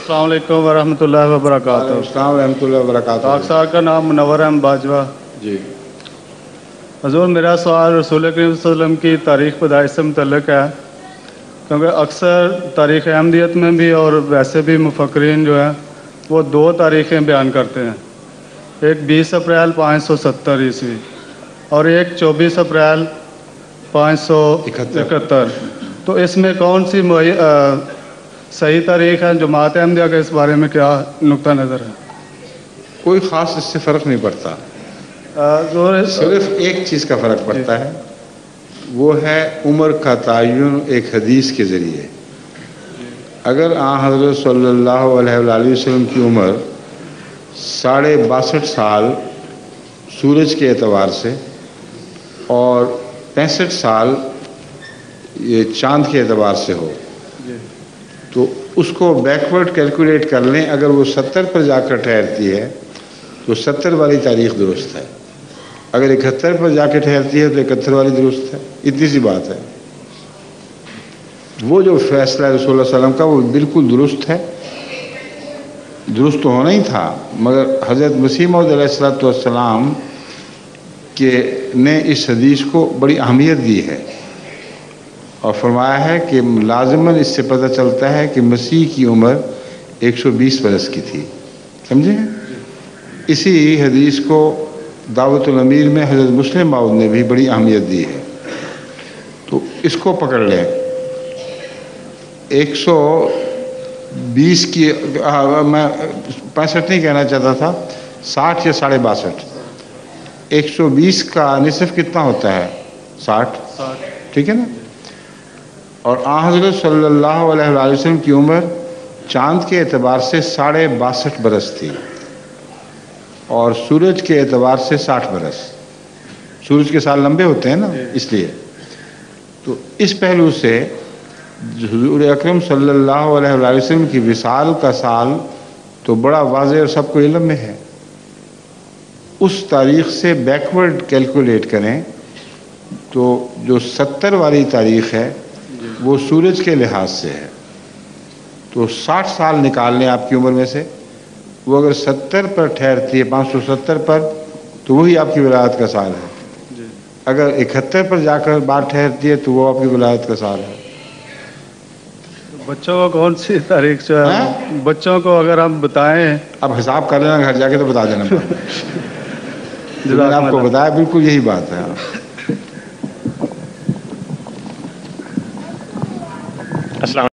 السلام علیکم ورحمۃ اللہ وبرکاتہ۔ السلام ورحمۃ اللہ وبرکاتہ۔ ڈاکٹر صاحب کا نام منور احمد باجوہ۔ جی حضور، میرا سوال رسول کریم صلی اللہ علیہ وسلم کی تاریخ پیدائش سے متعلق ہے، کیونکہ اکثر تاریخ احمدیت میں بھی اور ویسے بھی مفکرین جو ہیں وہ دو تاریخیں بیان کرتے ہیں، ایک 20 اپریل 570 عیسوی اور ایک 24 اپریل 571۔ تو اس میں کون سی صحیح تاریخ ہے؟ جماعت احمدیہ کا اس بارے میں کیا نقطہ نظر ہے؟ کوئی خاص اس سے فرق نہیں پڑتا، صرف ایک چیز کا فرق پڑتا ہے، وہ ہے عمر کا تعین ایک حدیث کے ذریعے۔ اگر حضرت صلی اللہ علیہ وآلہ وسلم کی عمر 62.5 سال سورج کے اعتبار سے اور 65 سال یہ چاند کے اعتبار سے ہو تو اس کو بیکورڈ کیلکولیٹ کر لیں، اگر وہ 70 پر جا کر ٹھہرتی ہے تو 70 والی تاریخ درست ہے، اگر 71 پر جا کے ٹھہرتی ہے تو 71 والی درست ہے۔ اتنی سی بات ہے۔ وہ جو فیصلہ رسول اللہ صلی اللہ علیہ وسلم کا وہ بالکل درست ہے، درست تو ہونا ہی تھا، مگر حضرت مسیح موعود علیہ السلام نے اس حدیث کو بڑی اہمیت دی ہے اور فرمایا ہے کہ لازماً اس سے پتہ چلتا ہے کہ مسیح کی عمر 120 برس کی تھی، سمجھے؟ اسی حدیث کو دعوت الامیر میں حضرت مسلم موعود نے بھی بڑی اہمیت دی ہے، تو اس کو پکڑ لیں۔ 120 کی میں 65 نہیں کہنا چاہتا تھا، 60 یا 62.5۔ 120 کا نصف کتنا ہوتا ہے؟ 60، ٹھیک ہے نا؟ اور حضرت صلی اللہ علیہ وآلہ وسلم کی عمر چاند کے اعتبار سے 62.5 برس تھی اور سورج کے اعتبار سے 60 برس۔ سورج کے سال لمبے ہوتے ہیں نا، اس لیے تو اس پہلو سے حضور اکرم صلی اللہ علیہ وآلہ وسلم کی وصال کا سال تو بڑا واضح اور سب کو علم میں ہے۔ اس تاریخ سے بیکورڈ کیلکولیٹ کریں تو جو 70 والی تاریخ ہے وہ سورج کے لحاظ سے ہے، تو 60 سال نکال لیں آپ کی عمر میں سے، وہ اگر 70 پر ٹھہرتی ہے 570 پر تو وہی آپ کی ولادت کا سال ہے، اگر 71 پر جا کر بات ٹھہرتی ہے تو وہ آپ کی ولادت کا سال ہے۔ بچوں کو کون سی تاریخ جو ہے بچوں کو اگر ہم بتائیں؟ اب حساب کر لینا، گھر جا کے تو بتا دینا۔ جو میں نے آپ کو بتایا بالکل یہی بات ہے۔ السلام